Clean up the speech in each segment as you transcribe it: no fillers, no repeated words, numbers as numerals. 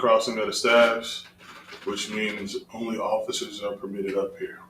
crossing of the staffs, which means only officers are permitted up here.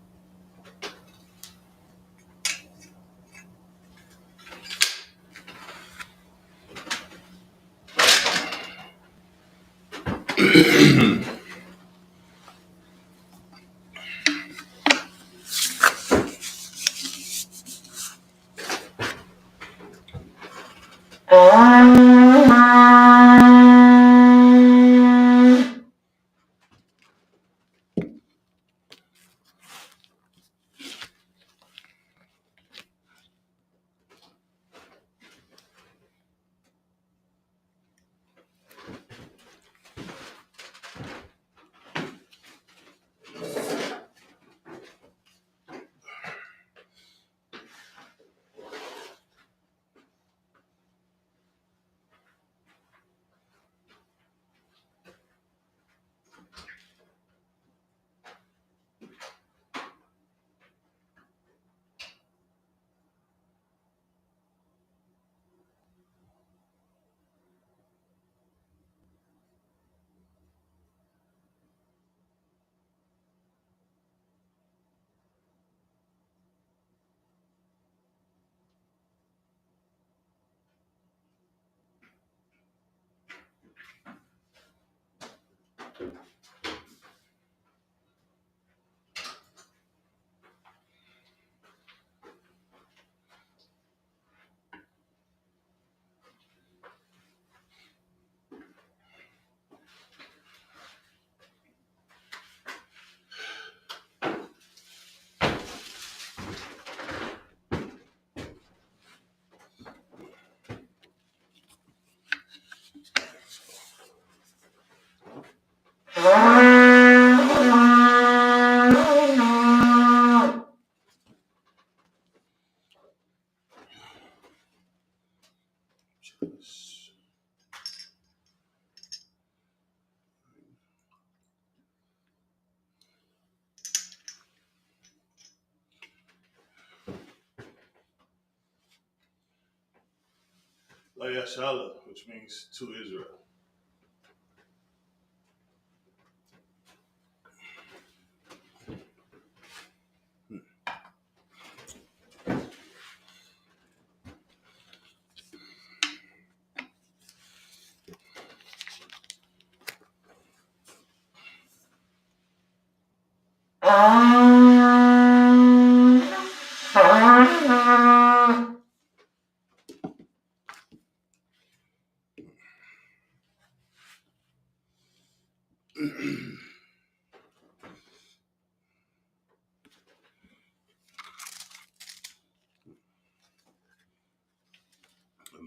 Layashala, which means to Israel.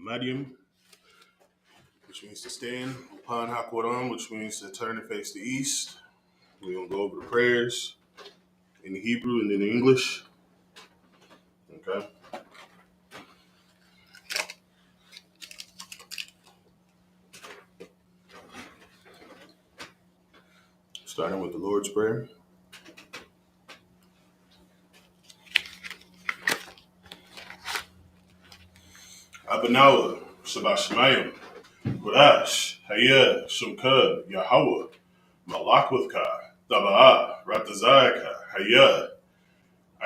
Madium, which means to stand. Upon Hakoram, which means to turn and face the east. We're going to go over the prayers in the Hebrew and in the English. Okay. Starting with the Lord's Prayer. Abanawa, Sabashamayim, Kodash, Hayah, Shumka, Yahweh, Malakwithka, Daba'a, Ratazaka, Hayah,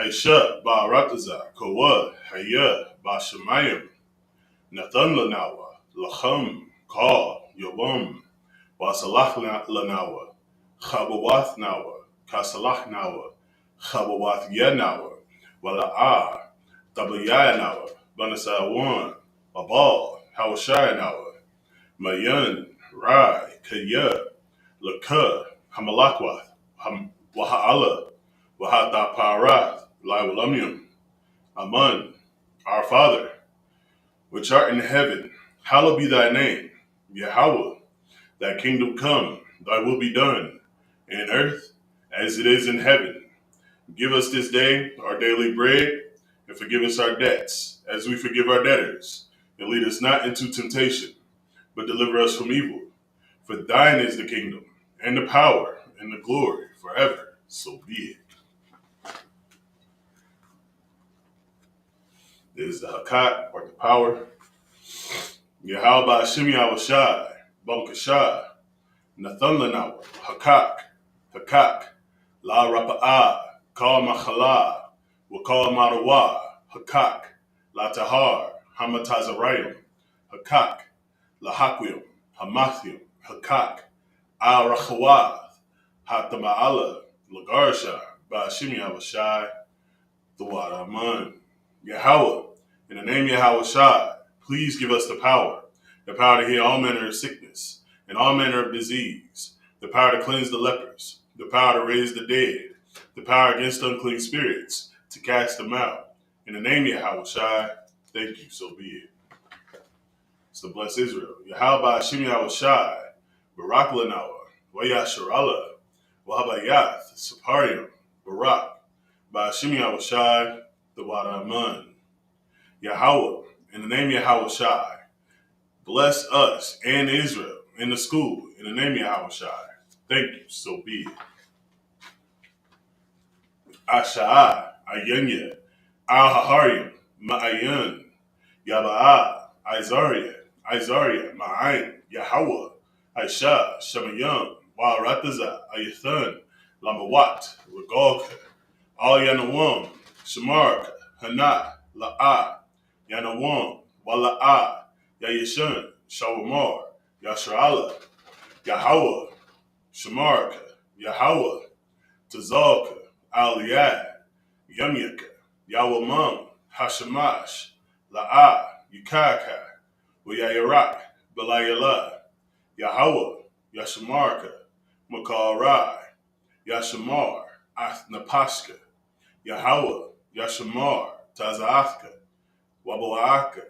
Aisha, Ba Rataza, Kowa, Hayah, Ba Shemayim, Nathan Lanawa, Lacham, Ka, Yobam, Wasalach Lanawa, Chabawath Nawa, Kasalach Nawa, Chabawath Yanawa, Wala'ah, Tabayaya Nawa, Banasawan, Babal, Hawashai Nawa, Mayan, Rai, Kaya, Laka, Hamalakwath, Waha'ala, Wahata Parath, Liwalumium, Aman, our Father, which art in heaven, hallowed be thy name, Yahweh, thy kingdom come, thy will be done, in earth as it is in heaven. Give us this day our daily bread, and forgive us our debts, as we forgive our debtors. And lead us not into temptation, but deliver us from evil. For thine is the kingdom, and the power, and the glory, forever. So be it. This is the Hakat, or the power. Yahweh Hashem Yahushai, Barakashai, Nathan Lanawa, Hakak, La Rapa'a, Kal Machala, Wakal Marawa, Hakak, La Tahar, Hamatazarayim, Hakak, La Hakwim, Hamathium, Hakak, Al Rachawath, Hatama'ala, Lagarsha, Bashimi Avashai, the Wadaman. Yahweh, in the name of Yahweh Shai, please give us the power to heal all manner of sickness and all manner of disease, the power to cleanse the lepers, the power to raise the dead, the power against unclean spirits, to cast them out. In the name of Yahweh Shai, thank you, so be it. So bless Israel. Yahweh Shimi Yahweh Shai, Barak Lanawa, Wayashar Allah, Wahabayath, Saparium, Barak, Ba'ashim Yahweh Shai, the Wadaman. Yahweh, in the name of Yahweh Shai, bless us and Israel in the school in the name of Yahweh Shai. Thank you, so be it. Asha'ah, Ayanya, Al-Haharim, Ma'ayan, Yaba'ah, Izaria, Ma'ayin, Yahweh, Aisha, Shemayam, Wa'arataza, Ayathan, Lamawat, Regalka, Al Yanawam, Shamarka, Hana, La'ah, Yanawam, Wala'ah, Yayishun, Shawamar, Yashra'ala, Yahweh, Shamarka, Yahweh, Tazalka, Aliyah, Yumyaka, Yawamam, Hashamash, La'ah, Yukaka, Wayayarak, Belayala, Yahweh, Yashamarka, Makarai, Yashamar, Napashka, Yahweh, Yashamar, Tazaathka, Waboaka,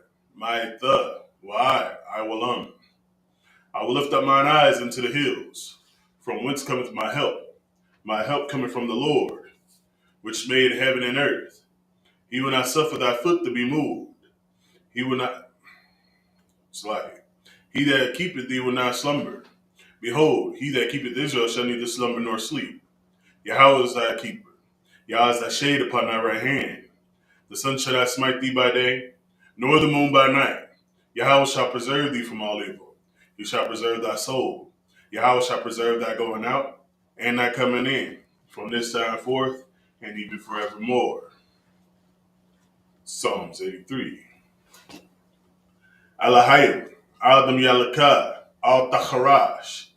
Maitha, Wai, I will lift up mine eyes into the hills, from whence cometh my help coming from the Lord, which made heaven and earth. He will not suffer thy foot to be moved. He will not, he that keepeth thee will not slumber. Behold, he that keepeth Israel shall neither slumber nor sleep. Yahweh is thy keeper. Yahweh is thy shade upon thy right hand. The sun shall not smite thee by day, nor the moon by night. Yahweh shall preserve thee from all evil. He shall preserve thy soul. Yahweh shall preserve thy going out and thy coming in, from this time forth and even forevermore. Psalms 83. Alahayim, Adam Yalaka, Al Tacharash.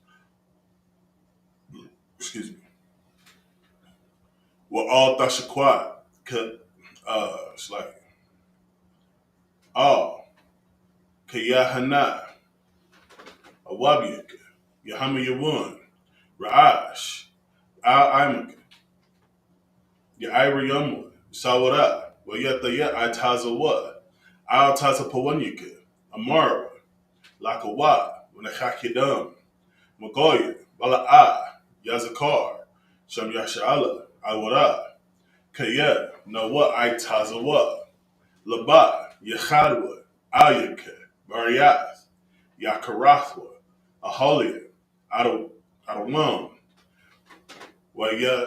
Excuse me. Well, Al Tashakwat, it's like, Al Kayahana, Awabiyaka, Yahama Yawun, Ra'ash, Al-Imaka, Ya'ira Yamwa, Sawara, Wayataya Itazawa, Al-Tazapawanyaka, Amara, Lakawa, Wanakakidam, Magoya, Bala'a, Yazakar, Sham Yasha'ala, Awara, Kaya, Nawa Itazawa, Laba, Yachadwa, Ayaka, Mariath, Yakarathwa, Aholia, Adawam, Waya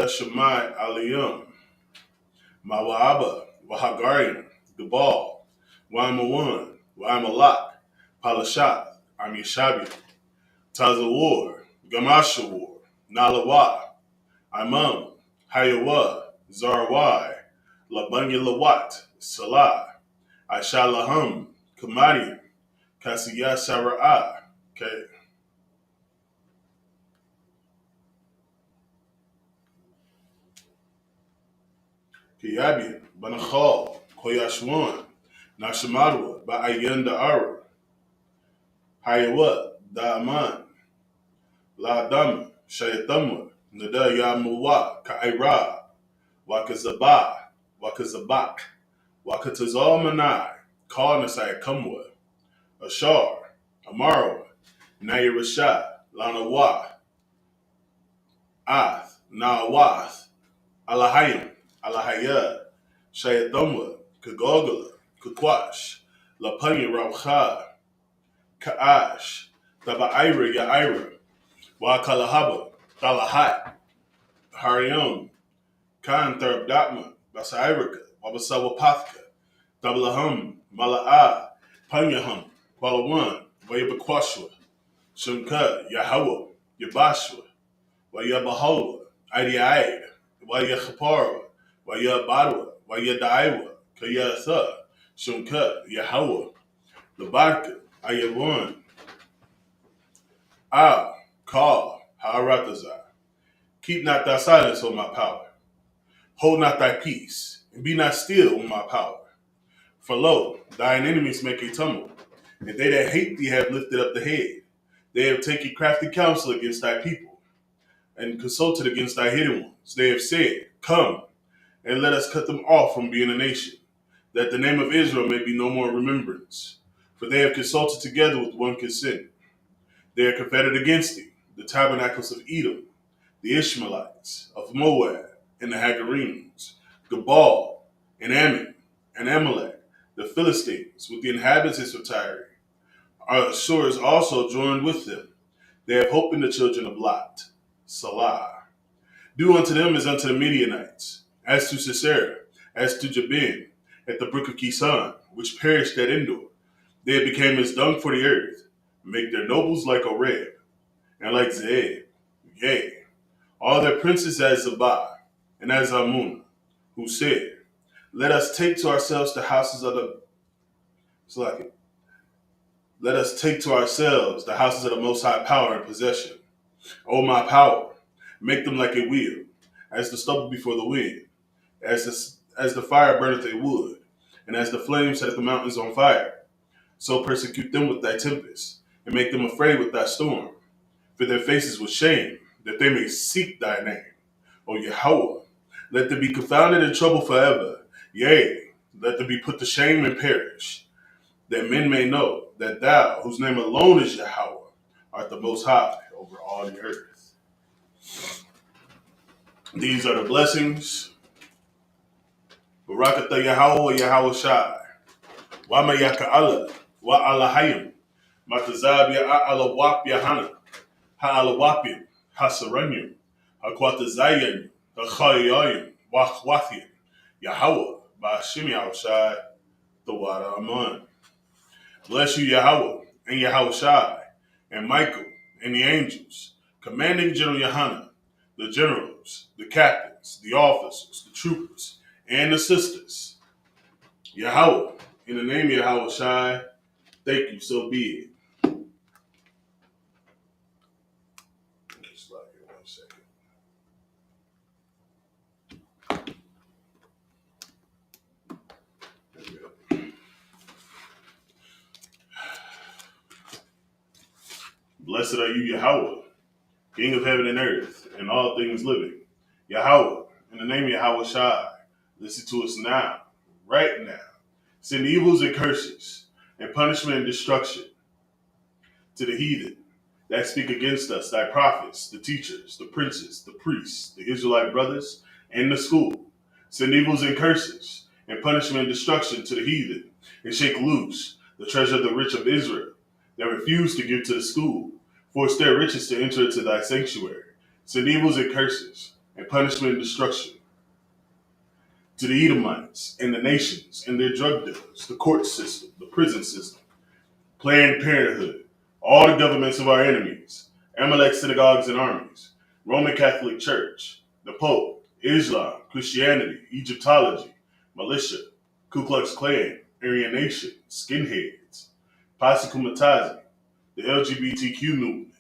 Shemai Aliyum, Mawaba, Wahagarian, Gabal, Waimawan, Waimalak, Palashat, Amishabi, Tazawar, Gamashawar, Nalawa, Imam, Hayawa, Zarwai, Labanya Lawat, Salah, Aishalaham, Kamadian, Kasiya Sara'ah, Kiyabian, Banachal, Koyashwan, Nashamadwa, Ba'ayan Da'ara, Hayawa, Da'aman, La Dama, Shayatamwa, Nada Yamuwa, Ka'ira, Wakazabak, Wakatazal Manai, Karnasai Kamwa, Ashar, Amarawa, Nayirashah, Lanawa, Ath, Nawath, Alahayim, Alahayad, Shayatamwa, Kagogala, Kakwash, Lapanya Rawcha, Ka'ash, Taba'ira Ya'ira, Wakalahaba, Talahat, Harium, Khan Therb Datma, Basairika, Wabasawapathka, Dablahum, Mala'ah, Panyahum, Balawan, Wayabakwashwa, Shunka, Yahweh, Yabashwa, Wayabahola, Idiaid, Wayachapara, Wayabadwa, Wayadaiwa, Kayatha, Shunka, Yahweh, Labarka, Ayabun, Ka, Haratazar. Keep not thy silence, O my power. Hold not thy peace, and be not still, O my power. For lo, thine enemies make a tumult, and they that hate thee have lifted up the head. They have taken crafty counsel against thy people, and consulted against thy hidden ones. They have said, Come, and let us cut them off from being a nation, that the name of Israel may be no more remembrance. For they have consulted together with one consent. They are confederate against thee, the tabernacles of Edom, the Ishmaelites, of Moab, and the Hagarenes, Gebal, and Ammon, and Amalek, the Philistines, with the inhabitants of Tyre. Our Ashur also joined with them. They have hope in the children of Lot. Salah. Do unto them as unto the Midianites, as to Sisera, as to Jabin, at the brook of Kison, which perished at Endor. They became as dung for the earth, make their nobles like Oreb, and like Zeeb. Yea, all their princes as Zabah, and as Amun, who said, Let us take to ourselves the houses of the Let us take to ourselves the houses of the Most High power and possession. O my power, make them like a wheel, as the stubble before the wind, as the fire burneth a wood, and as the flame setteth the mountains on fire. So persecute them with thy tempest, and make them afraid with thy storm. For their faces with shame, that they may seek thy name. O Yahweh, let them be confounded in trouble forever. Yea, let them be put to shame and perish, that men may know that thou, whose name alone is Yahweh, art the Most High over all the earth. These are the blessings. Barakatha Yahweh Yahweh Shai. Wama Yaka'ala, Wa Alahayim, Matazab Ya'ala Yahana, Ha'alawapim, Hasaranyim, Hakwatazayan, Hachayayim, Wachwathim, Yahweh, Ba'ashim Yahushai, the Wada Aman. Bless you, Yahweh, and Yahweh Shai, and Michael, and the angels, commanding General Yohanan, the generals, the captains, the officers, the troopers, and the sisters. Yahweh, in the name of Yahweh Shai, thank you, so be it. Just like it 1 second. There we go. Blessed are you, Yahweh, King of heaven and earth, and all things living. Yahweh, in the name of Yahweh Shai, listen to us now, right now. Send evils and curses, and punishment and destruction to the heathen that speak against us, thy prophets, the teachers, the princes, the priests, the Israelite brothers, and the school. Send evils and curses, and punishment and destruction to the heathen, and shake loose the treasure of the rich of Israel that refuse to give to the school. Force their riches to enter into thy sanctuary. Send evils and curses, and punishment and destruction to the Edomites and the nations and their drug dealers, the court system, the prison system, Planned Parenthood, all the governments of our enemies, Amalek synagogues and armies, Roman Catholic Church, the Pope, Islam, Christianity, Egyptology, militia, Ku Klux Klan, Aryan Nation, skinheads, Posse Comitazi, the LGBTQ movement,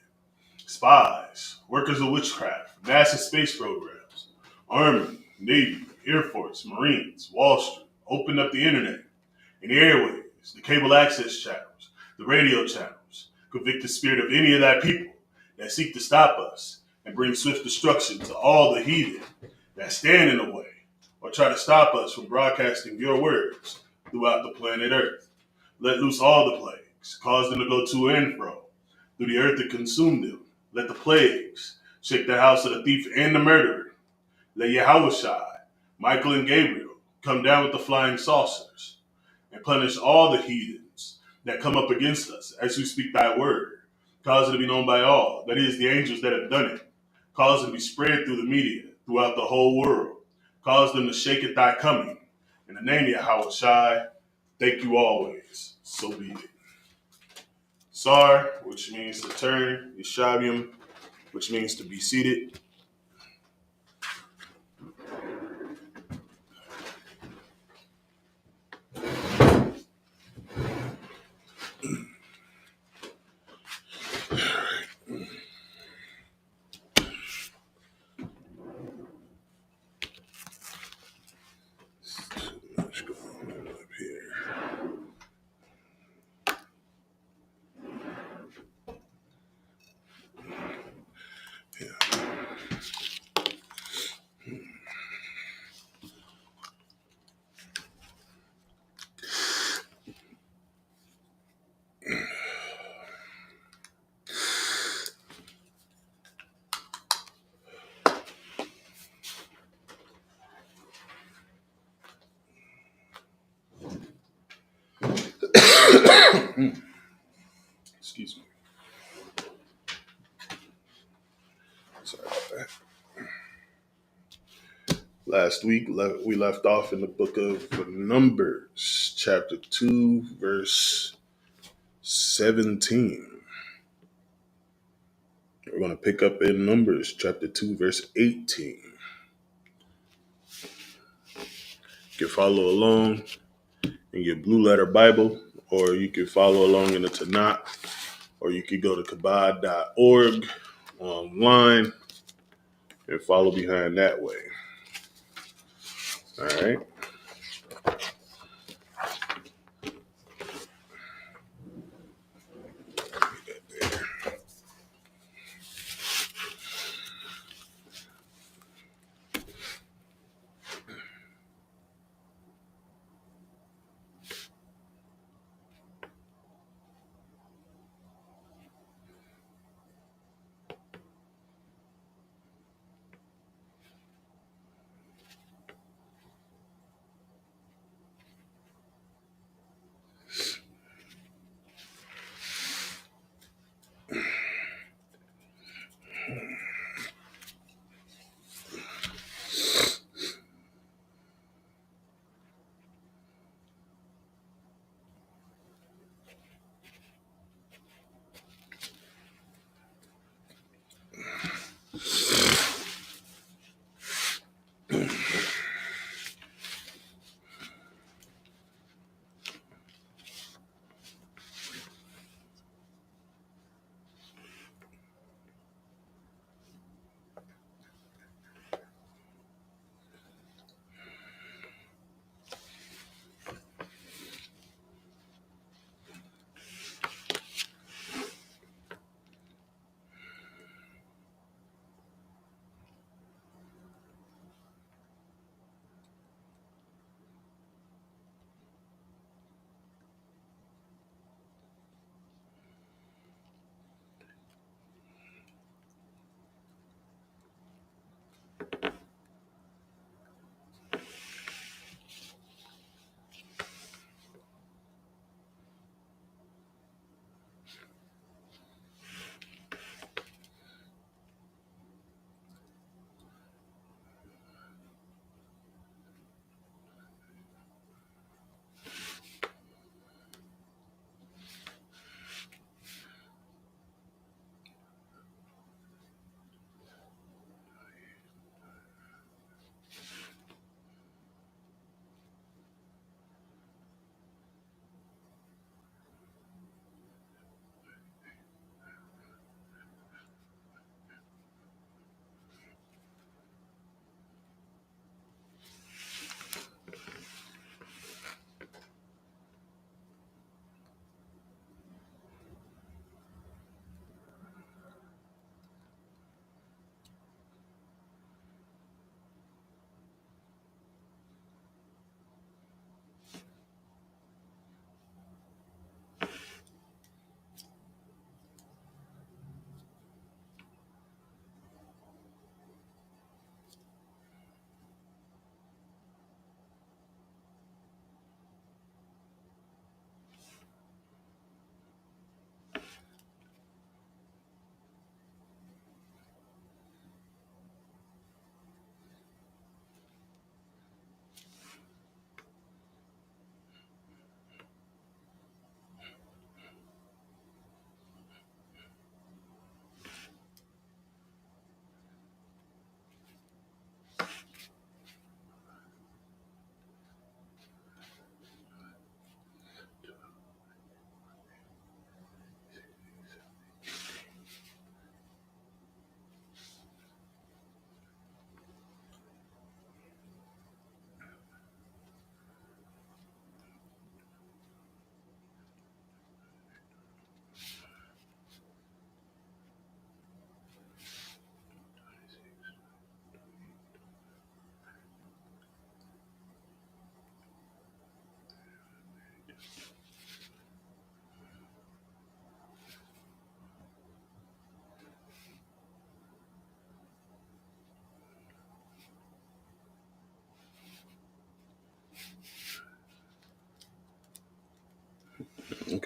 spies, workers of witchcraft, NASA space programs, Army, Navy, Air Force, Marines, Wall Street, open up the internet and the airways, the cable access channels, the radio channels, convict the spirit of any of thy people that seek to stop us and bring swift destruction to all the heathen that stand in the way or try to stop us from broadcasting your words throughout the planet Earth. Let loose all the plagues, cause them to go to and fro through the earth and consume them. Let the plagues shake the house of the thief and the murderer. Let Yahushai, Michael and Gabriel come down with the flying saucers and punish all the heathens that come up against us as we speak thy word. Cause it to be known by all, that is, the angels that have done it. Cause it to be spread through the media, throughout the whole world. Cause them to shake at thy coming. In the name of Yahushai, thank you always. So be it. Sar, which means to turn. Yeshabium, which means to be seated. Too much going on up here. Excuse me. Sorry about that. Last week, we left off in the book of Numbers, chapter 2, verse 17. We're going to pick up in Numbers, chapter 2, verse 18. You can follow along in your blue letter Bible, or you can follow along in the Tanakh, or you can go to kabad.org online and follow behind that way. All right.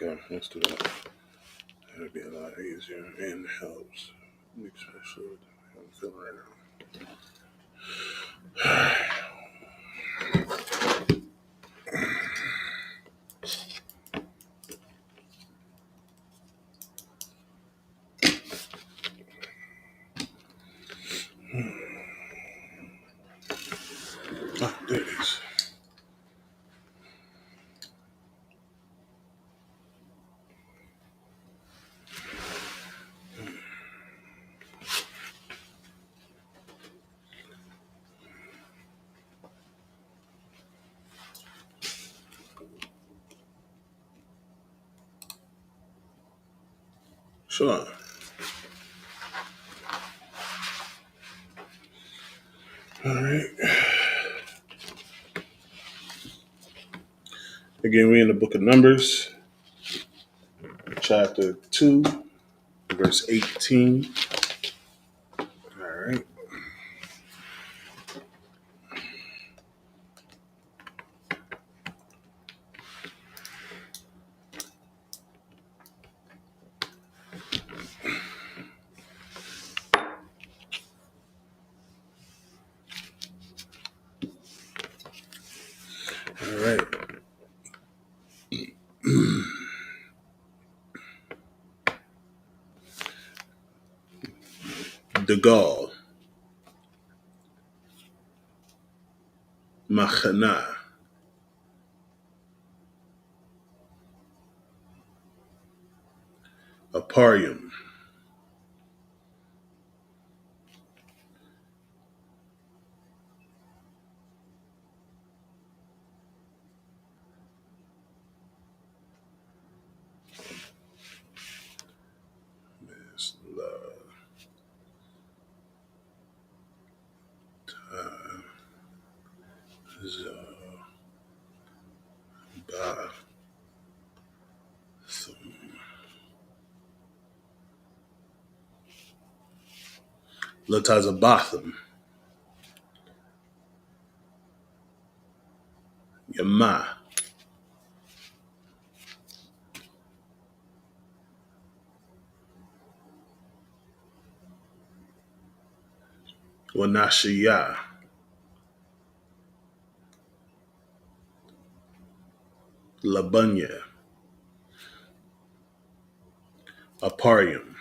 Okay, let's do that. That'd be a lot easier and helps, especially with how I'm feeling right now. Ah, there it is. Sure. All right. Again, we're in the book of Numbers, chapter 2, verse 18. All right. All right. The Gaul, Machana, Aparium, Latazabatham, Yama, Wanashia, Labunya, Aparium,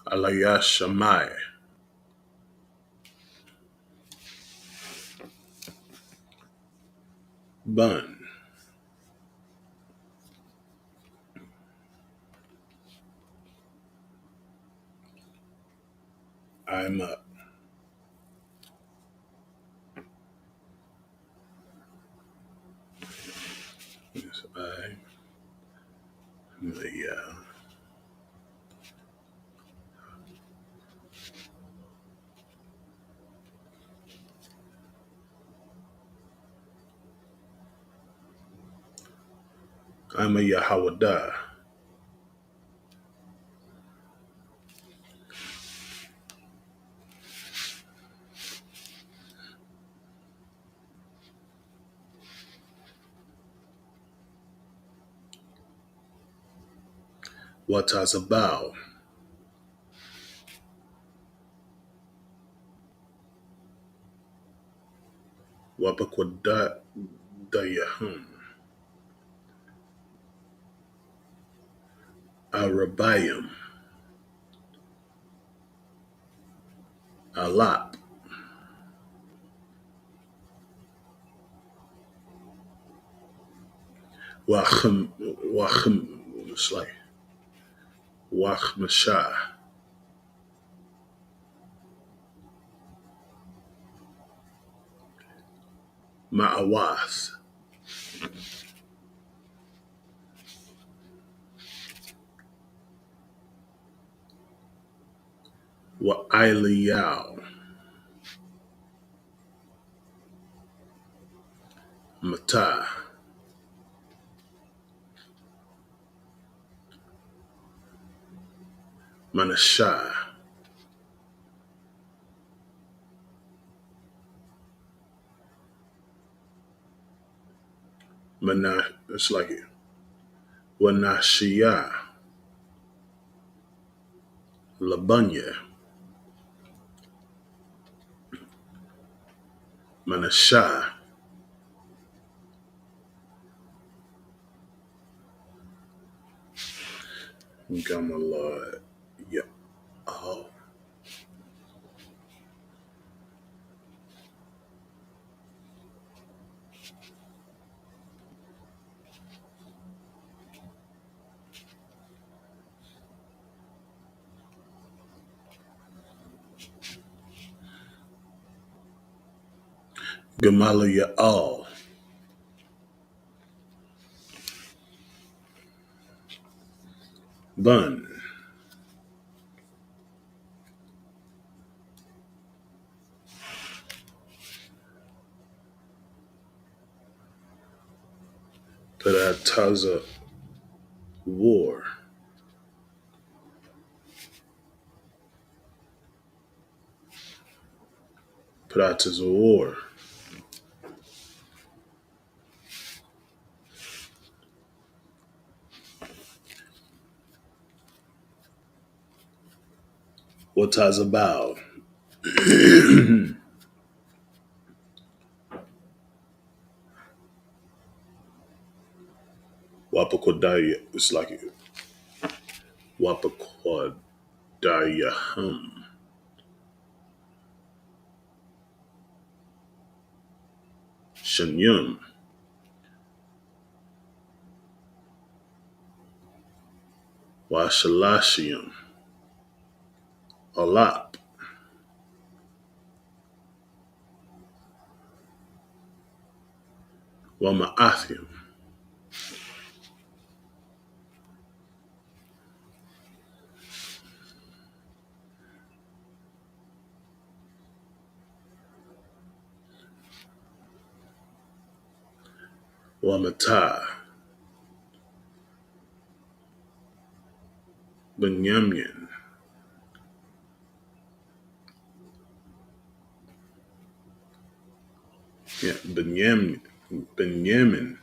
Alayashamai, Bun, I'm up. Yes, I'm a Yahawada. Watazabao, Wapakwada Dayahum, Arabayim, Alap, it's like Wachmasha, Ma'awath. Wa Iliyao. Mata. Manashah. It's like it. Wanashiyah. Labunya. Manashah. Gamalad. Yeah. Oh. Gamaliel. Bun. Perataza. War. Perataza war. Watazabao. Wapakodaya. It's like it. Wapakodayahum. Shanyum. Washalashium. Alap. Wamaathim. Wamata. Benyamin. Yeah, Benyamin. Benyamin.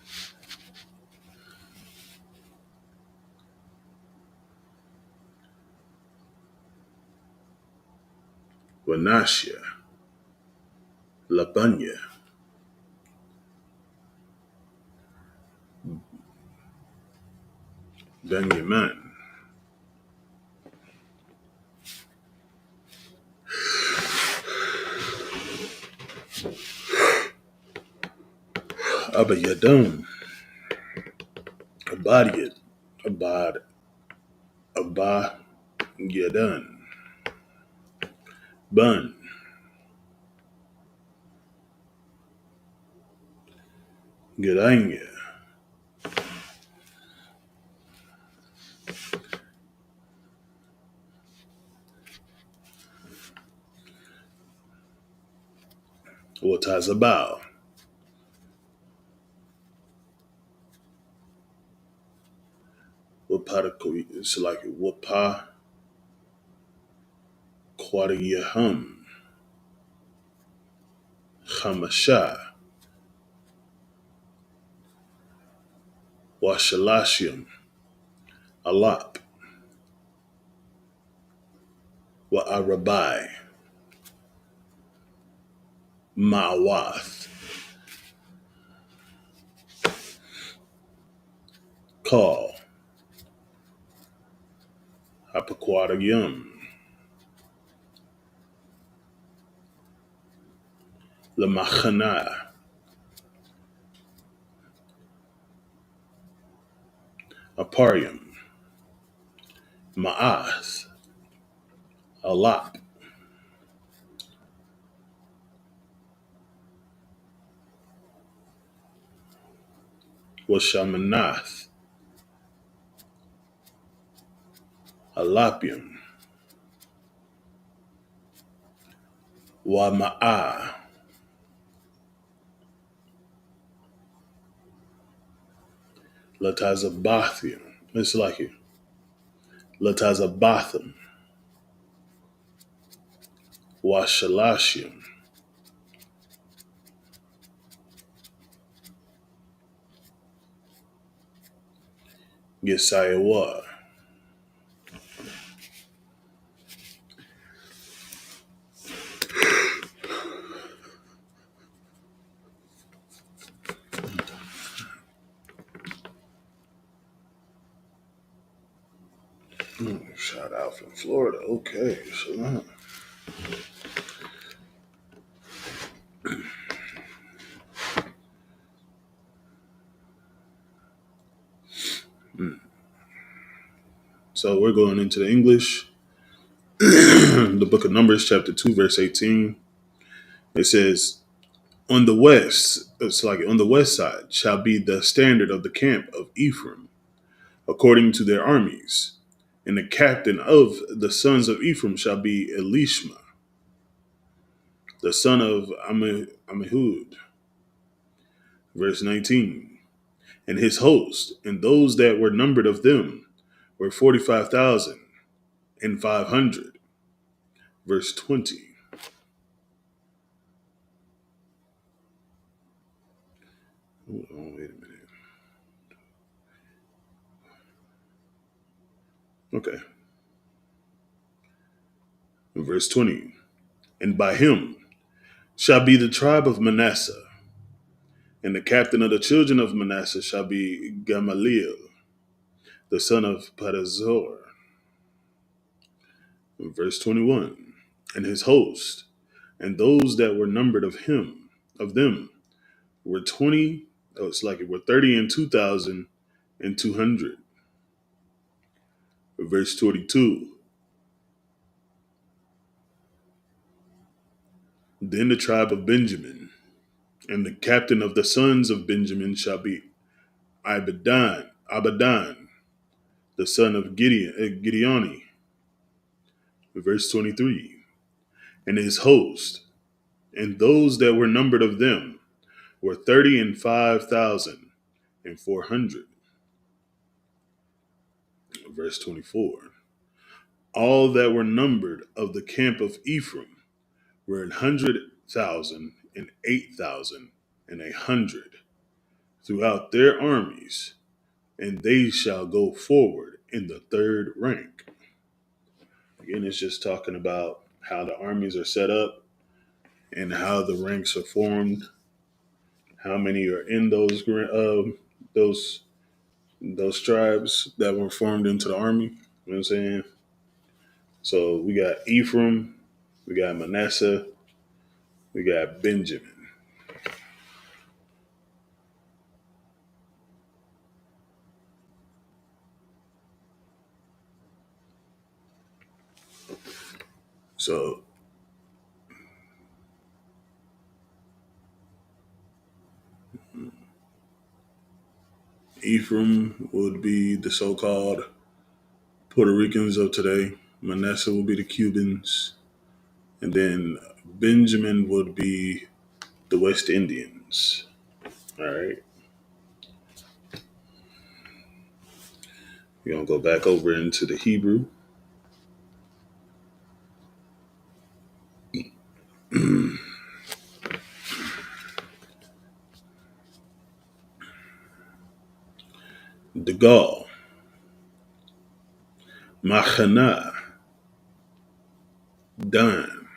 Wanashia. Labunya. Benyamin. Abayadum. Abadiyat. Abad. Abba. Yadan. Bun. Gedanya. Watazabao. Wapadako. It's like Wapa. Quadiyahum. Hamasha. Washalashium. Alap. Wa Arabai. Ma'awath. Call. Apaquadagum. Lamachana. Aparium. Ma'ath. Alap. Washamanath, Alapium, Wama'a, Latazabathium. It's like it. Latazabathim, Washalashium, Yesayawa. Shout out from Florida. Okay, so so we're going into the English. The book of Numbers, chapter 2, verse 18. It says, on the west, it's like on the west side, shall be the standard of the camp of Ephraim, according to their armies. And the captain of the sons of Ephraim shall be Elishma, the son of Amihud. Verse 19. And his host, and those that were numbered of them, were 45,500. Verse 20. Hold on, wait a minute. Okay. Verse 20. And by him shall be the tribe of Manasseh, and the captain of the children of Manasseh shall be Gamaliel, the son of Pedazur. Verse 21. And his host, and those that were numbered of them, were 20, oh, it's like it were 30 and 2,200. Verse 22. Then the tribe of Benjamin, and the captain of the sons of Benjamin shall be Abadan, the son of Gideoni. Verse 23. And his host, and those that were numbered of them, were 35,400. Verse 24. All that were numbered of the camp of Ephraim were 100,000 and 8,100 throughout their armies, and they shall go forward in the third rank. Again, it's just talking about how the armies are set up and how the ranks are formed, how many are in those those tribes that were formed into the army. You know what I'm saying? So we got Ephraim, we got Manasseh, we got Benjamin. So Ephraim would be the so-called Puerto Ricans of today. Manasseh would be the Cubans. And then Benjamin would be the West Indians. All right. We're going to go back over into the Hebrew. The Gaul, Machana, Dan,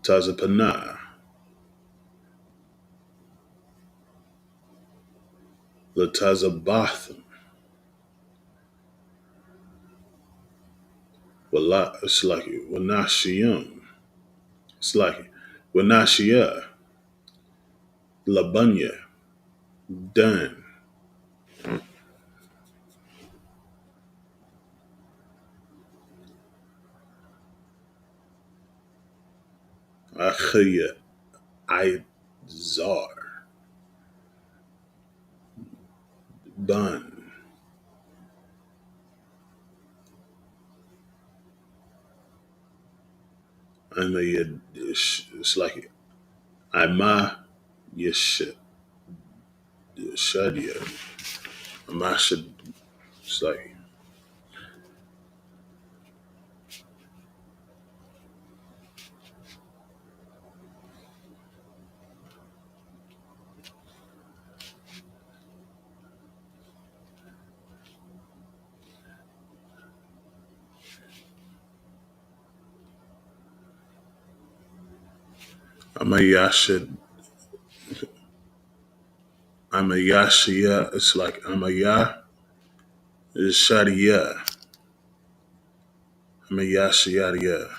Tazapana, Latazabatham, Slaki, Wanashiyam, Slaki, Wanashia, Labunya, Dan, Achaya Izar Bun. I'm a it's like Ima Yeshadia. I should it's like I'm a Yasha I'm a Yashia. It's like I'm a Ya Shadia. I'm a Yashiadia.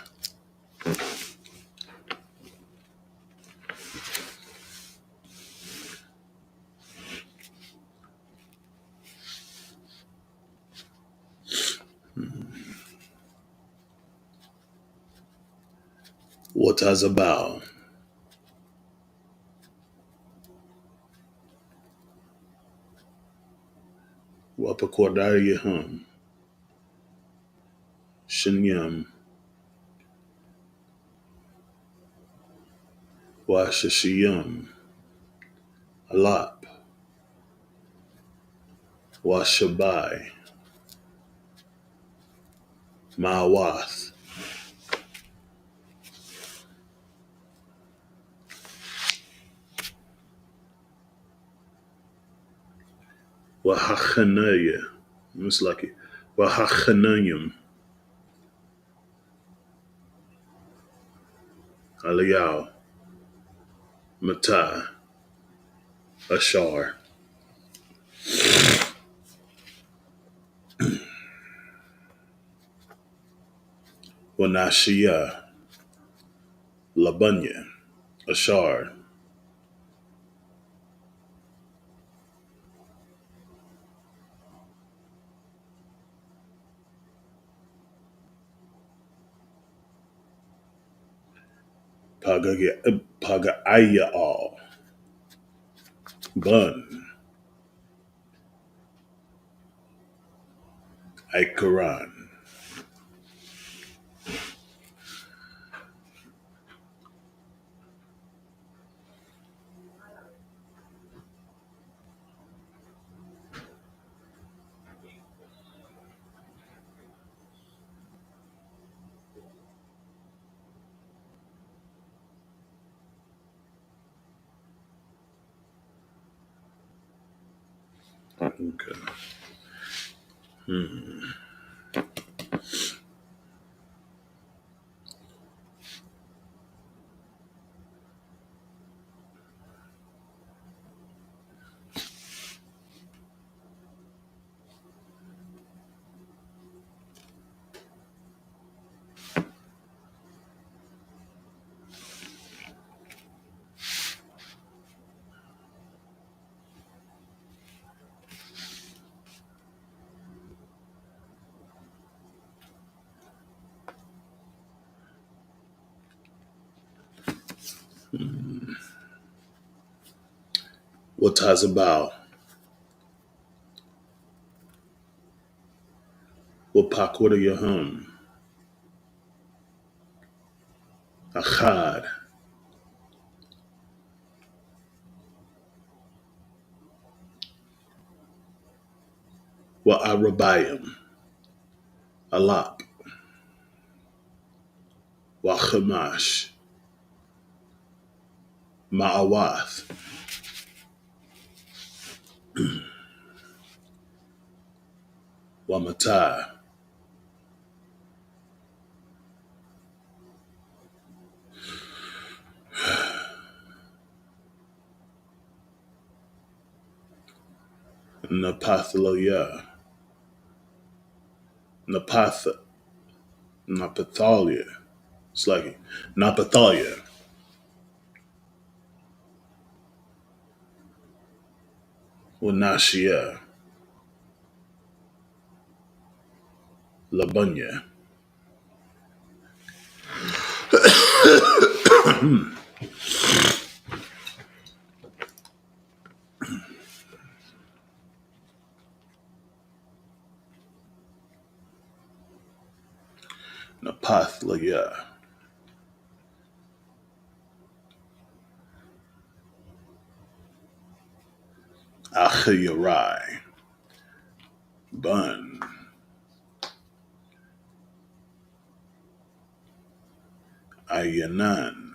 What has about? Wapakordaria hum. Shinyam. Washashiyam. Alap. Washabai. Mawath. Wahachanaya. It's like it. Wahachanayim. Aliyah. Matai. Ashar. Wanashia. Labunya. Ashar. Pagaya all. Bun. Ikaran. Okay. What has about? What pakwada yahum? Achad. Wa arabayim. Alap. Wa chamash. Ma'awath. Wa matai. Napathaloya. Napatha. Napathalia. It's like Napathalia. Wa nashia. Labunya. Napathlia, Achayarai, Bun, Ayanan,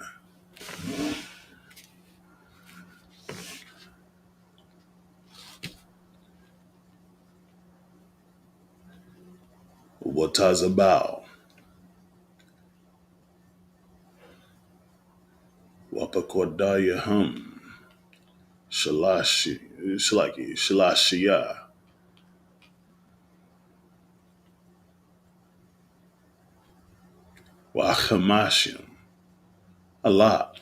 Watazabao, Wapakodaya Hum, Shalashia, Wachamashim, Alap,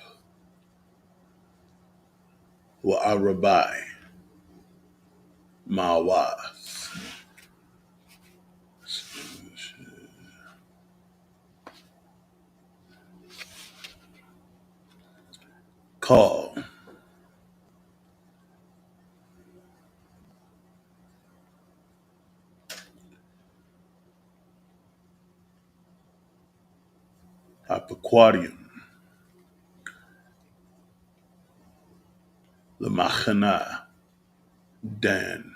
Wa'arabai, Mawath, Call, Apaquadium, Lamachana, Dan,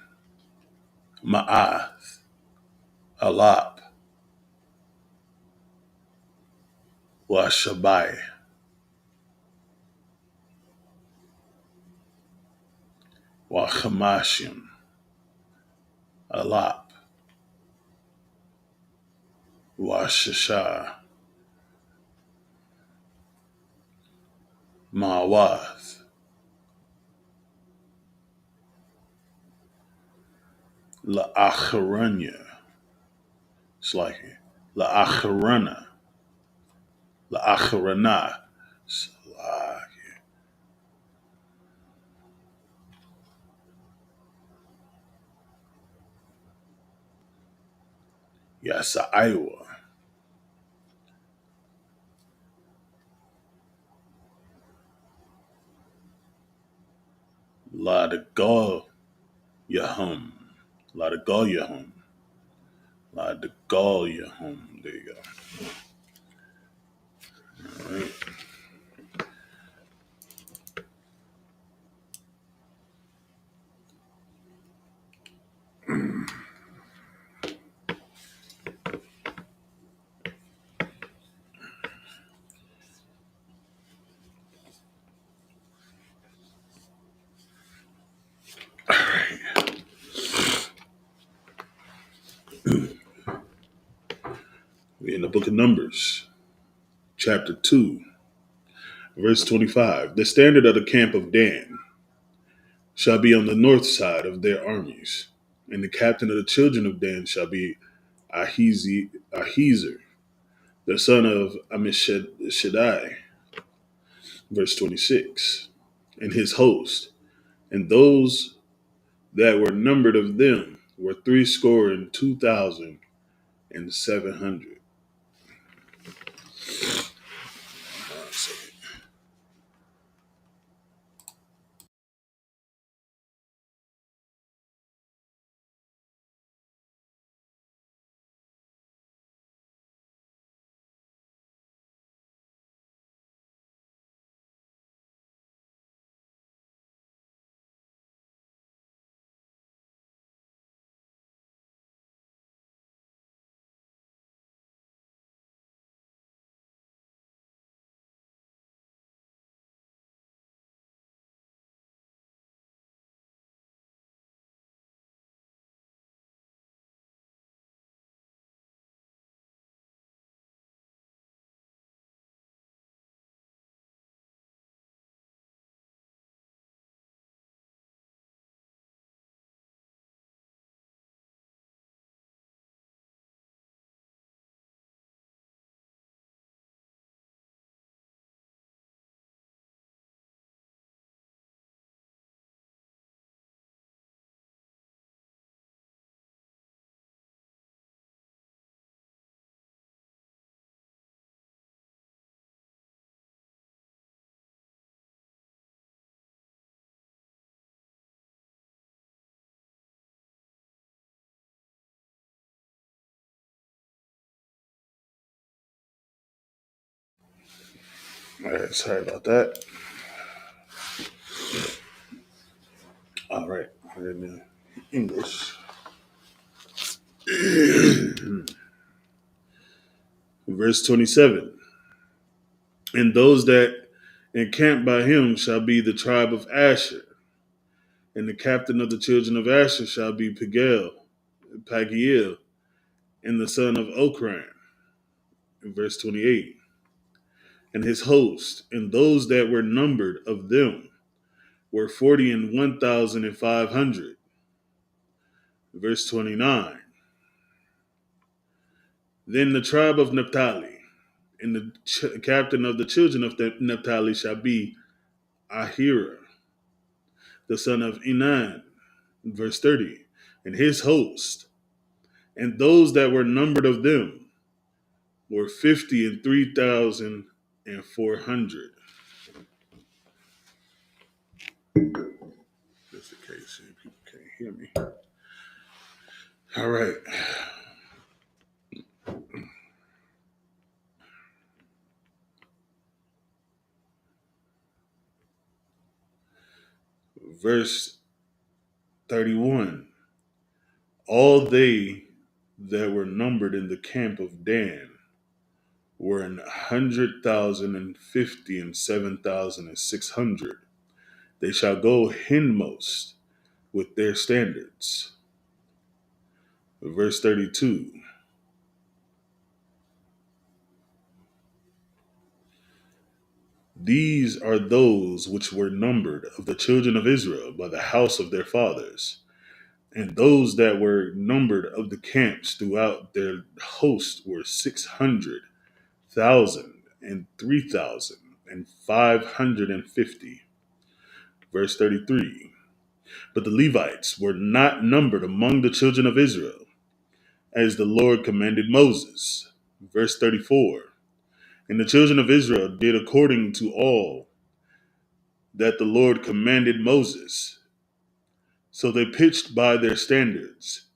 Ma'ath, Alap, Washabai, Wachamashim, Alap, Washasha, Mawath, La'acharanya, it's like La'acharana, La'acharana, Yasa'aiwa, Ladagol Yahum, Ladagol Yahum, Ladagol Yahum. There you go. All right. We're in the book of Numbers, chapter 2, verse 25. The standard of the camp of Dan shall be on the north side of their armies, and the captain of the children of Dan shall be Ahiezer, the son of Ammishaddai, verse 26, and his host, and those that were numbered of them were 62,700. All right, sorry about that. All right, in English. Verse 27. And those that encamp by him shall be the tribe of Asher, and the captain of the children of Asher shall be Pagiel, and the son of Okran. In verse 28. And his host, and those that were numbered of them, were 40,1,500. Verse 29. Then the tribe of Naphtali, and the captain of the children of Naphtali shall be Ahira, the son of Enan. Verse 30. And his host, and those that were numbered of them, were 53,400. Just in case people can't hear me. All right. Verse 31. All they that were numbered in the camp of Dan were 100,050 and 7,600. They shall go hindmost with their standards. Verse 32. These are those which were numbered of the children of Israel by the house of their fathers. And those that were numbered of the camps throughout their host were 600,000 and 3,550. Verse 33. But the Levites were not numbered among the children of Israel, as the Lord commanded Moses. Verse 34. And the children of Israel did according to all that the Lord commanded Moses. So they pitched by their standards,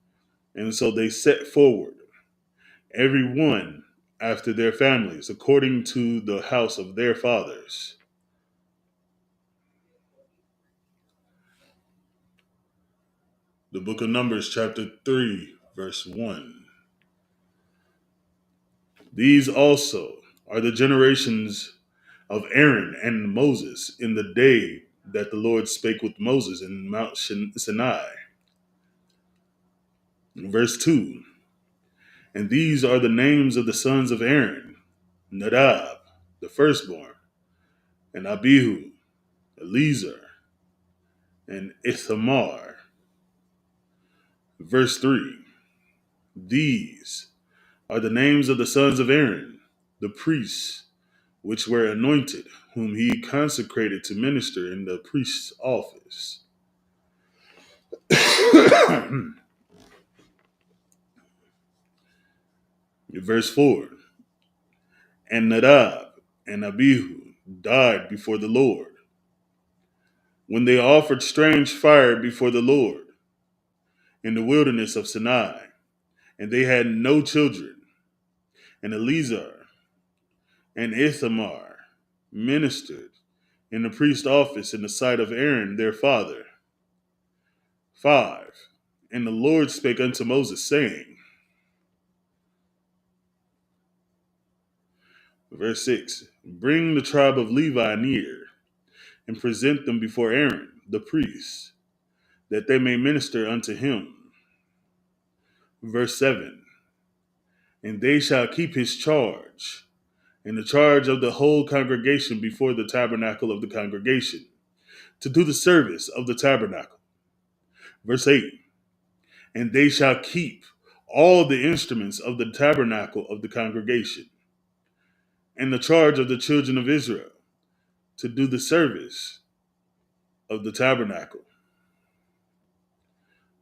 and so they set forward, every one after their families, according to the house of their fathers. The book of Numbers, chapter 3, verse 1. These also are the generations of Aaron and Moses in the day that the Lord spake with Moses in Mount Sinai. Verse 2. And these are the names of the sons of Aaron: Nadab, the firstborn, and Abihu, Eleazar, and Ithamar. Verse 3. These are the names of the sons of Aaron, the priests, which were anointed, whom he consecrated to minister in the priest's office. Verse 4. And Nadab and Abihu died before the Lord, when they offered strange fire before the Lord in the wilderness of Sinai, and they had no children. And Eleazar and Ithamar ministered in the priest's office in the sight of Aaron their father. 5. And the Lord spake unto Moses, saying, verse 6, bring the tribe of Levi near, and present them before Aaron the priest, that they may minister unto him. Verse 7, and they shall keep his charge, and the charge of the whole congregation before the tabernacle of the congregation, to do the service of the tabernacle. Verse 8, and they shall keep all the instruments of the tabernacle of the congregation, and the charge of the children of Israel, to do the service of the tabernacle.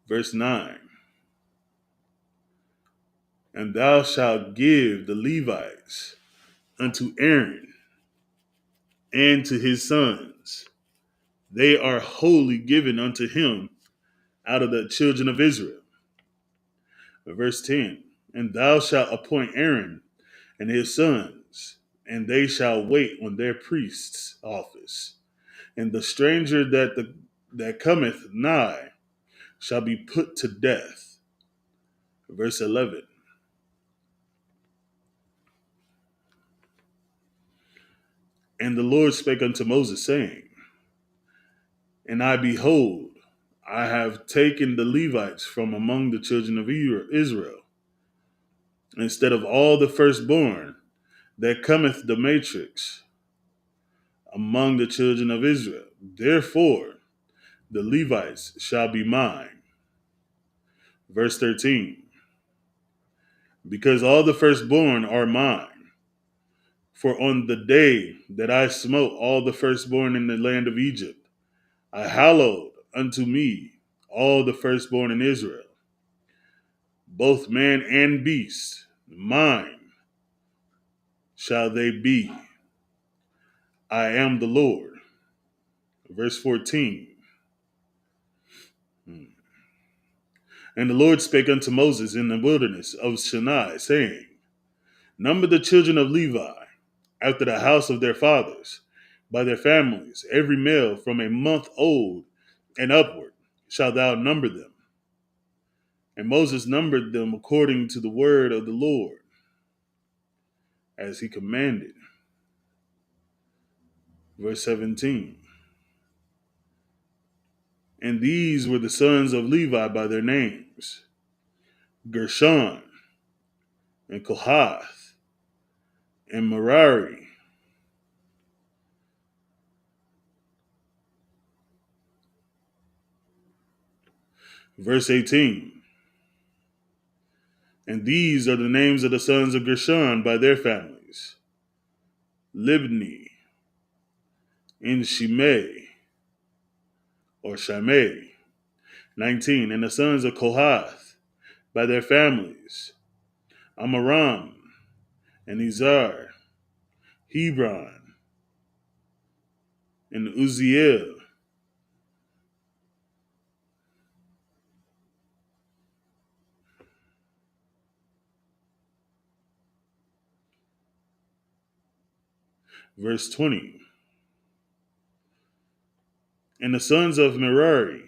Verse 9, and thou shalt give the Levites unto Aaron and to his sons. They are wholly given unto him out of the children of Israel. Verse 10, and thou shalt appoint Aaron and his sons and they shall wait on their priest's office. And the stranger that cometh nigh shall be put to death. Verse 11. And the Lord spake unto Moses, saying, And I behold, I have taken the Levites from among the children of Israel, instead of all the firstborn that cometh the matrix among the children of Israel. Therefore, the Levites shall be mine. Verse 13. Because all the firstborn are mine. For on the day that I smote all the firstborn in the land of Egypt, I hallowed unto me all the firstborn in Israel, both man and beast. Mine shall they be. I am the Lord. Verse 14. And the Lord spake unto Moses in the wilderness of Sinai, saying, Number the children of Levi after the house of their fathers, by their families, every male from a month old and upward shalt thou number them. And Moses numbered them according to the word of the Lord, as he commanded. Verse 17. And these were the sons of Levi by their names: Gershon, and Kohath, and Merari. Verse 18. And these are the names of the sons of Gershon by their families: Libni, and Shimei, or Shimei. 19. And the sons of Kohath by their families: Amram, and Izar, Hebron, and Uzziel. Verse 20. And the sons of Merari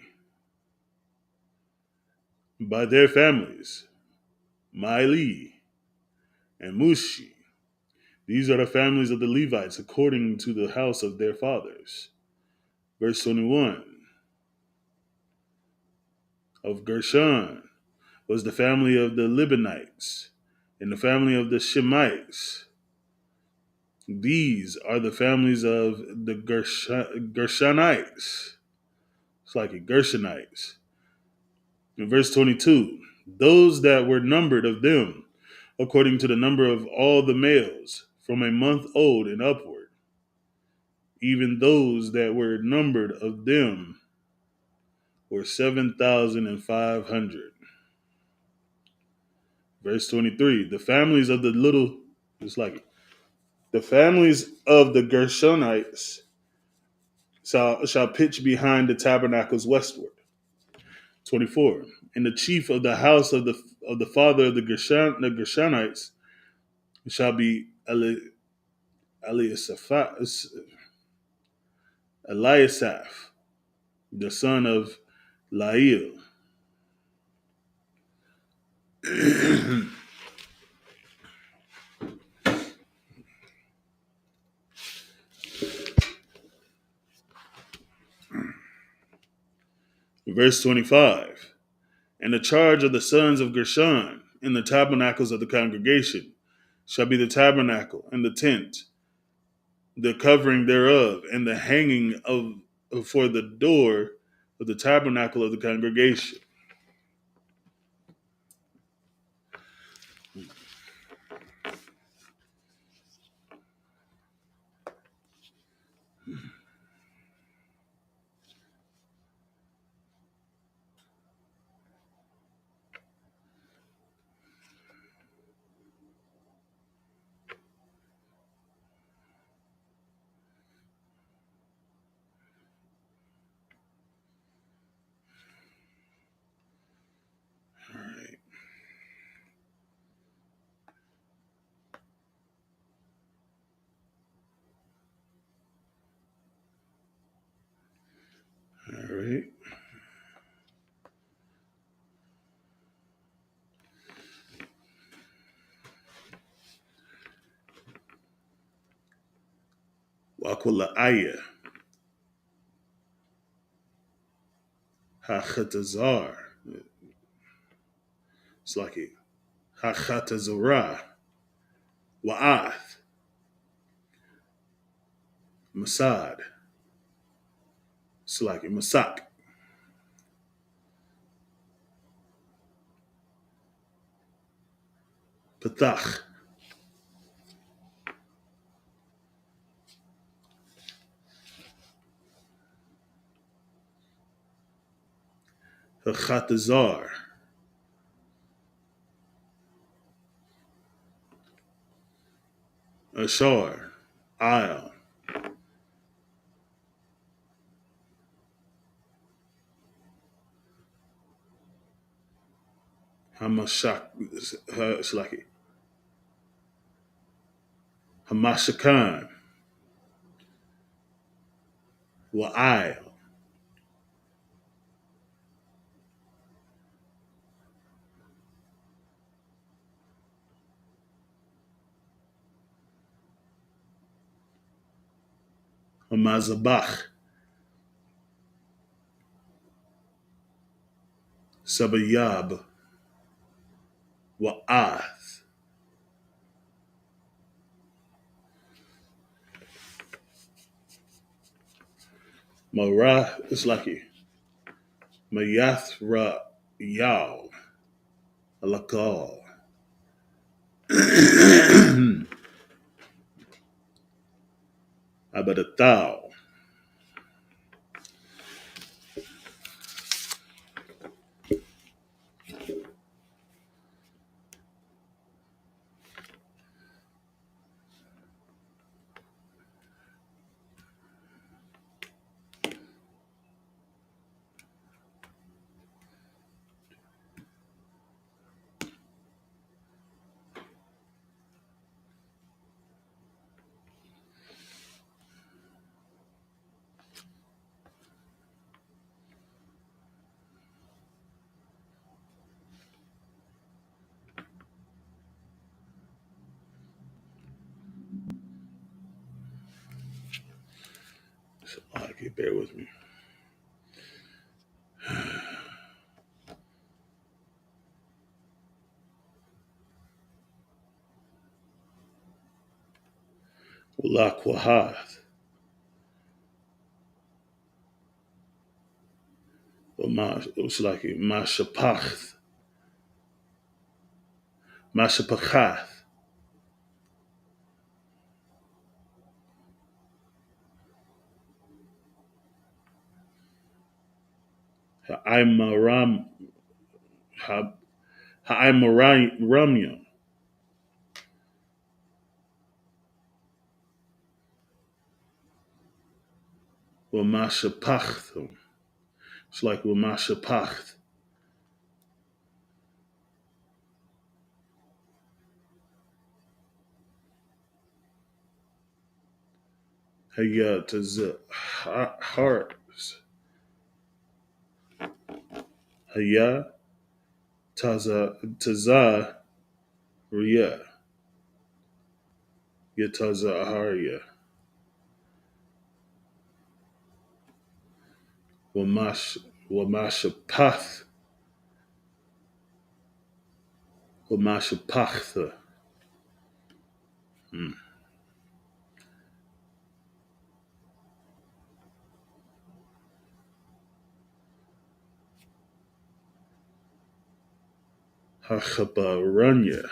by their families: Maili and Mushi. These are the families of the Levites according to the house of their fathers. Verse 21. Of Gershon was the family of the Libanites, and the family of the Shemites. These are the families of the Gershonites. It's like a Gershonites. In verse 22, those that were numbered of them, according to the number of all the males, from a month old and upward, even those that were numbered of them were 7,500. Verse 23, the families of the little, it's like the families of the Gershonites shall pitch behind the tabernacles westward. 24. And the chief of the house of the father of the Gershonites shall be Eliasaph, the son of Lael. Verse 25. And the charge of the sons of Gershon in the tabernacles of the congregation shall be the tabernacle and the tent, the covering thereof, and the hanging of for the door of the tabernacle of the congregation. Aquila Aya, Hachatazar. It's like it. Hachatazara, Wa'ath, Masad. It's like it. Masak, Patach, Hachatazar, Ashar, Al, Hamashak, it's like it. Hamashakan, Wa'il, Hamazabach, Sabayab, Wa'ath, Marah, it's like it. Mayathra Yal, Alakal, Abadathal, okay, bear with me. Walakwahath, it's like it. Mashapachath, Mashapachath, Ha'aimaram, Ha'aimaramya, Wamashapachth, it's like Wamashapachth, Hayat, Hearts, Hayat, Taza, Riyah, Yataza Aharia, Wamashapath, Wamashapachta, Hachabaranya,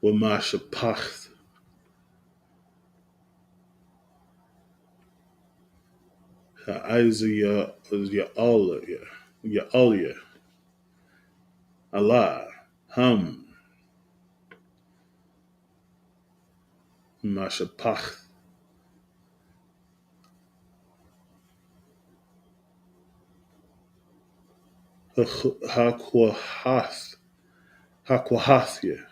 Wamashapachth, Isaiah, Ya'alia, Allah, Mashapach, Hakwahathia.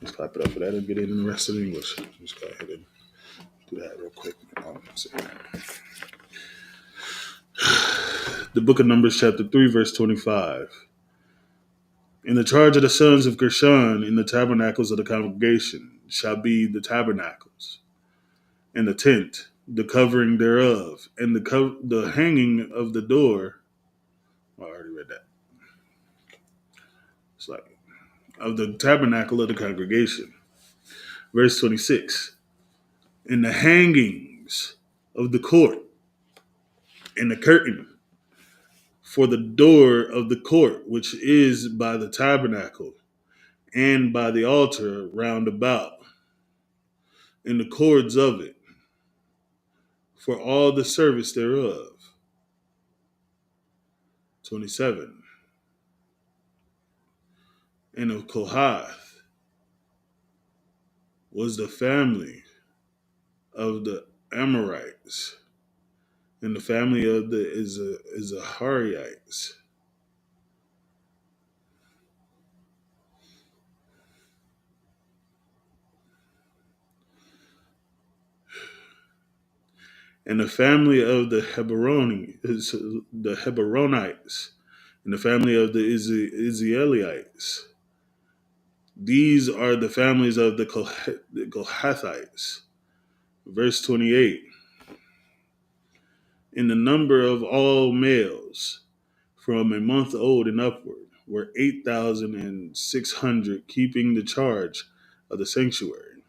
Let's clap it up for that and get it in the rest of the English. Let's go ahead and do that real quick. The book of Numbers, chapter 3, verse 25. In the charge of the sons of Gershon in the tabernacles of the congregation shall be the tabernacles, and the tent, the covering thereof, and the hanging of the door. Oh, I already read that. It's like of the tabernacle of the congregation. Verse 26. And the hangings of the court, and the curtain for the door of the court, which is by the tabernacle, and by the altar round about, and the cords of it, for all the service thereof. 27. And of Kohath was the family of the Amorites, and the family of the Izaharites. And the family of the Heberonites, and the family of the Israelites. These are the families of the Kohathites. Verse 28. And the number of all males from a month old and upward were 8,600, keeping the charge of the sanctuary.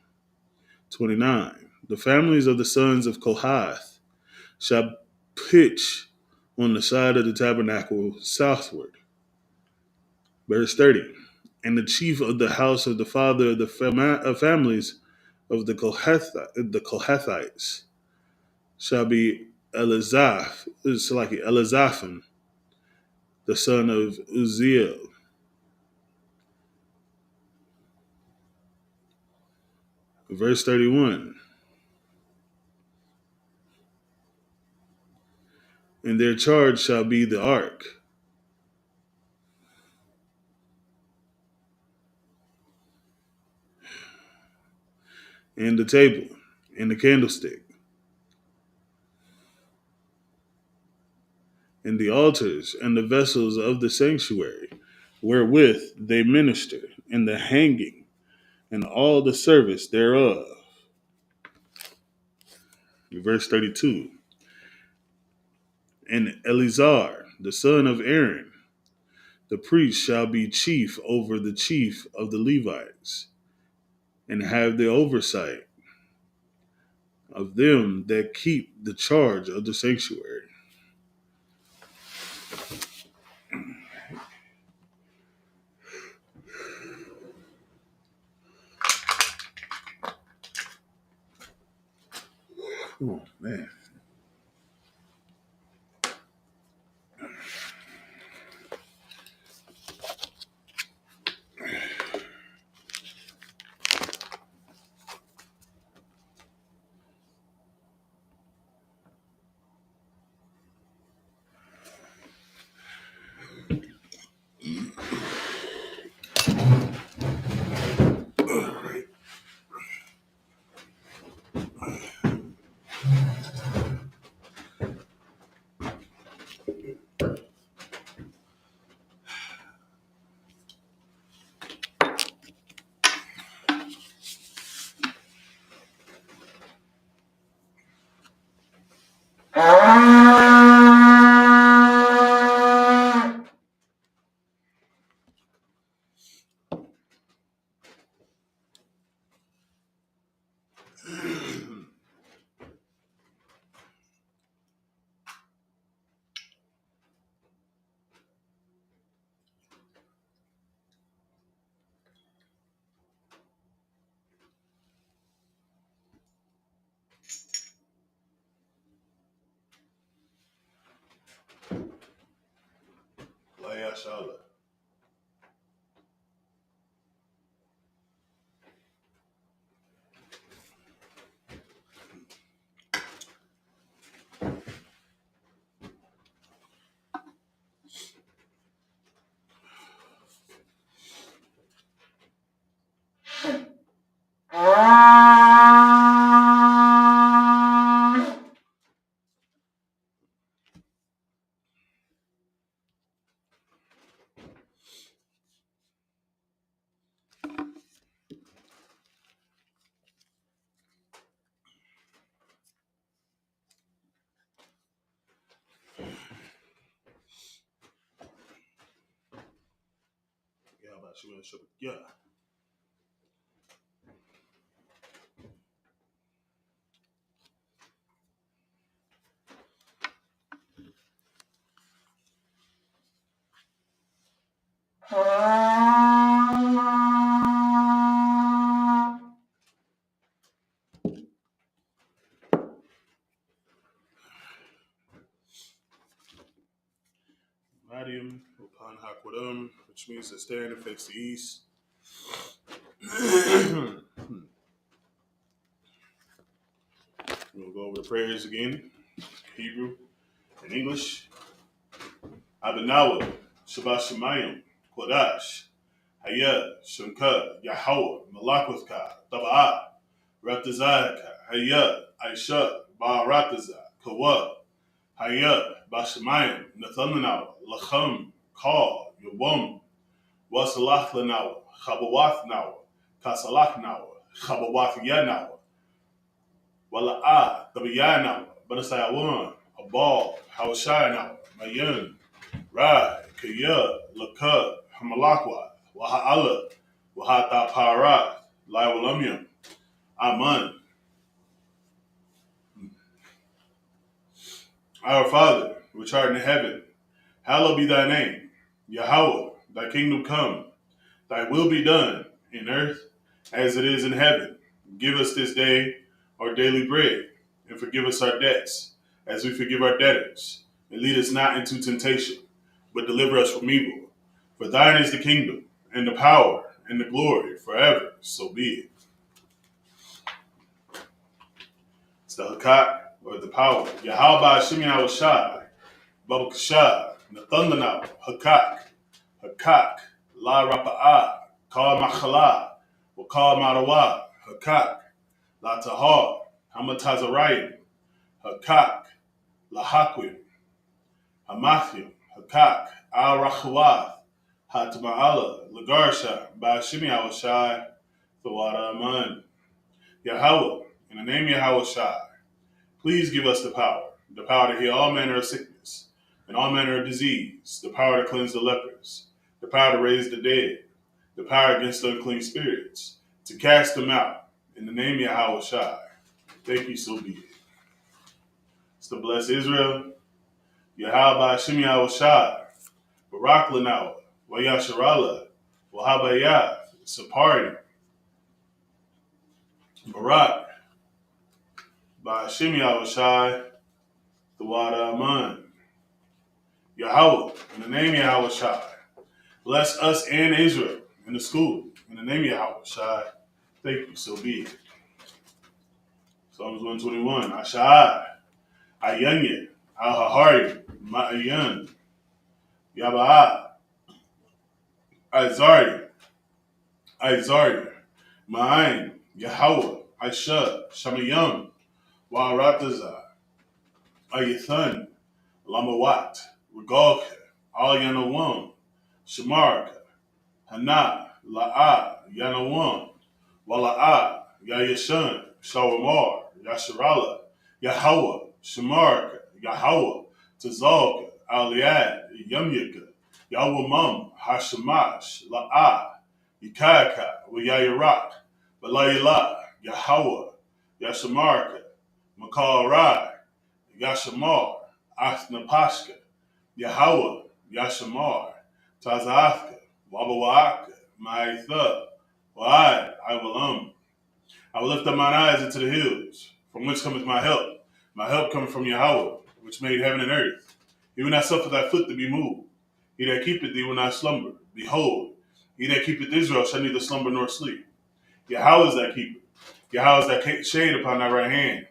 29. The families of the sons of Kohath shall pitch on the side of the tabernacle southward. Verse 30. And the chief of the house of the father of the families of the Kohathites shall be Elizaphan, the son of Uzziel. Verse 31. And their charge shall be the ark, and the table, and the candlestick, and the altars, and the vessels of the sanctuary, wherewith they minister, and the hanging, and all the service thereof. Verse 32. And Eleazar, the son of Aaron, the priest, shall be chief over the chief of the Levites, and have the oversight of them that keep the charge of the sanctuary. Oh, man. Leia Shala. Yeah. Medium upon Hakwadum, which means to stand and face the east. We'll go over the prayers again, Hebrew and English. Abinawa, Shabbat Shemayim, Kodash, Hayah, Shunka, Yahweh, Malakwithka, Taba'ah, Ratazaka, Hayah, Aisha, Ba'arataza, Kawa, Hayah, Bashamayim, Nathanawa, Lacham, Kal, Yawam, Wasalach Lanawa, Chabawath Nawa, Kasalach Nawa, Chabawath Yanawa, Wala'ah, Tabiyanawa, Banasayawan, Abal, Hawashai Nawa, Mayan, Rai, Kaya, Laka, Hamalakwa, Waha'ala, Wahata Parat, Laiwalamyam, Aman. Our Father, which art in heaven, hallowed be thy name. Yahweh, thy kingdom come, thy will be done in earth as it is in heaven. Give us this day our daily bread, and forgive us our debts, as we forgive our debtors. And lead us not into temptation, but deliver us from evil. For thine is the kingdom, and the power, and the glory, forever. So be it. It's the Hakat, or the power. Yahweh Hashem Yahweh Shai, Baba Kashai, Nathanaw, Hakak, La Rapa'ah, Kal Machala, Wakal Marawa, Hakak, La Tahar, Hamatazarayim, Hakak, La Hakwim, Hamathim, Hakak, Al Rachawath, Hatma'ala, Lagarsha, Ba'ashim Yahweh Shai, Thawada Aman. Yahweh, in the name of Yahweh Shai, please give us the power to heal all manner of sickness and all manner of disease, the power to cleanse the lepers, the power to raise the dead, the power against unclean spirits, to cast them out, in the name of Yahweh Shai. Thank you, so be it. It's to bless Israel, Yahweh Hashem Yahweh Shai, Barak Lanawa, Wayasharala, Wahabayah, Sapari, Barak, Ba'ashim Yahweh Shai, Thawada Aman. Yahweh, in the name of Yahweh Shai, bless us and Israel in the school, in the name of Yahweh Shai. Thank you, so be it. Psalms 121, Ashai, Ayanya, Al-Hahari, Ma'ayan, Yaba'ah, Izari, Ma'ain, Yahweh, Aisha, Shamayam, Wa'arataza, Ayathan, Lamawat, Regalka, Al Yanawam, Shamarka, Hana, La'a, Yanawam, Wala'a, Yayashan, Shawamar, Yasharala, Yahweh, Shamarka, Yahweh, Tazalka, Aliad, Yumyaka, Yawamam, Hashamash, La'a, Yikaka, Wayayarak, Balayala, Yahweh, Yashamarka, Makal Rai, Yashamar, Asnapashka, Yahweh, Yashamar, Tazahka, Wabawaka, Ma'itha, Wa'ad, I will lift up mine eyes into the hills, from whence cometh my help. My help cometh from Yahweh, which made heaven and earth. He will not suffer thy foot to be moved. He that keepeth thee will not slumber. Behold, he that keepeth Israel shall neither slumber nor sleep. Yahweh is thy keeper. Yahweh is thy shade upon thy right hand.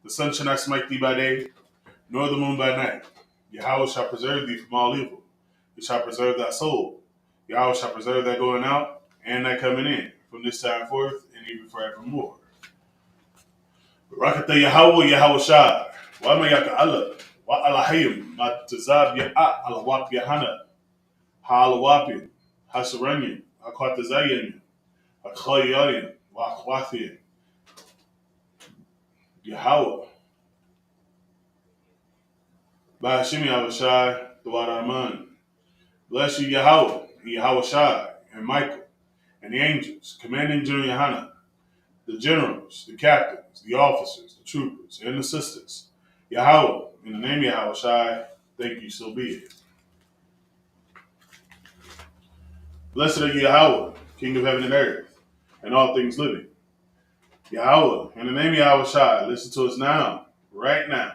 The sun shall not smite thee by day, nor the moon by night. Yahweh shall preserve thee from all evil. He shall preserve thy soul. Yahweh shall preserve thy going out and thy coming in, from this time forth and even forevermore. Barakatah Yahweh Yahweh Shai, Wama Yaka'ala, Wa Alahayim, Matazab Ya'at, Alawap Yahana, Ha'alawapim, Hasaranyim, Akwatazayim, Akhoyayim, Wa Akhwathim, Yahweh. Ba'ashim Yahweh Shai, Thawada Aman. Bless you, Yahweh, Yahweh Shai, and Michael, and the angels, commanding General Yohanan, the generals, the captains, the officers, the troopers, and the sisters. Yahweh, in the name of Yahweh Shai, thank you, so be it. Blessed are you, Yahweh, King of heaven and earth, and all things living. Yahweh, in the name of Yahweh Shai, listen to us now, right now.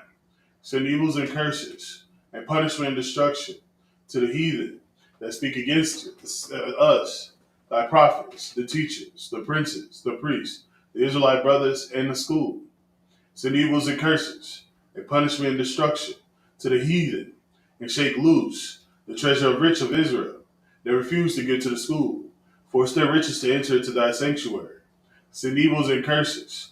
Send evils and curses, and punishment and destruction to the heathen that speak against us, thy prophets, the teachers, the princes, the priests, the Israelite brothers, and the school. Send evils and curses, and punishment and destruction to the heathen, and shake loose the treasure of rich of Israel. They refuse to give to the school. Force their riches to enter into thy sanctuary. Send evils and curses,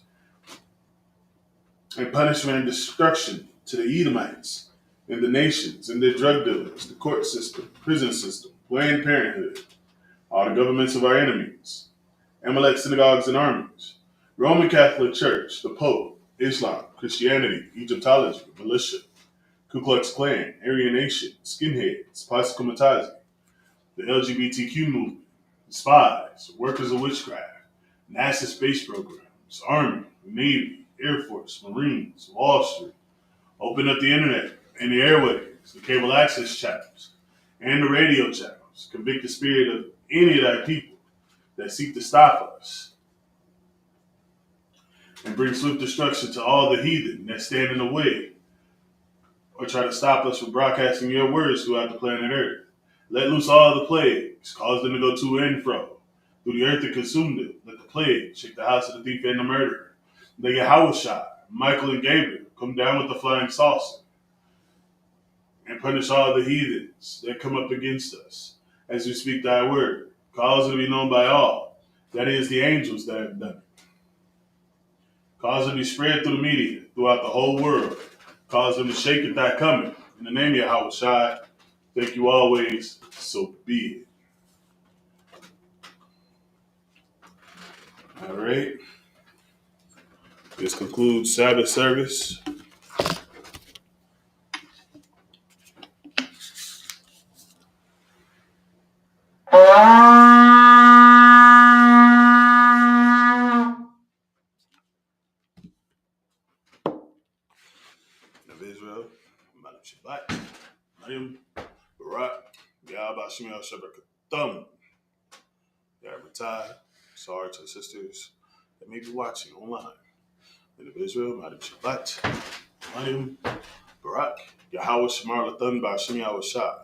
and punishment and destruction to the Edomites, and the nations, and their drug dealers, the court system, prison system, Planned Parenthood, all the governments of our enemies, Amalek synagogues and armies, Roman Catholic Church, the Pope, Islam, Christianity, Egyptology, militia, Ku Klux Klan, Aryan Nation, skinheads, Pascal the LGBTQ movement, spies, workers of witchcraft, NASA space programs, Army, Navy, Air Force, Marines, Wall Street. Open up the internet and the airwaves, the cable access channels, and the radio channels. Convict the spirit of any of thy people that seek to stop us, and bring swift destruction to all the heathen that stand in the way or try to stop us from broadcasting your words throughout the planet Earth. Let loose all the plagues, cause them to go to and fro through the earth and consume them. Let the plague shake the house of the thief and the murderer. Let Yahweh, Michael, and Gabriel come down with the flying saucer and punish all the heathens that come up against us as we speak thy word. Cause it to be known by all. That is, the angels that have done it. Cause it to be spread through the media, throughout the whole world. Cause them to shake at thy coming. In the name of Yahweh Shai, thank you always, so be it. All right. This concludes Sabbath service. Of Israel, Madam Shabbat, Mayim, Barak, Yahba Shemiel Shabbat Yahba sorry to the sisters that may be watching online. Men of Israel, Madam Shabbat, Mayim, Barak, Yahweh Shemar Lathan Ba'Shem Yahweh Shai.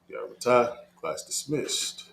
Yahba class dismissed.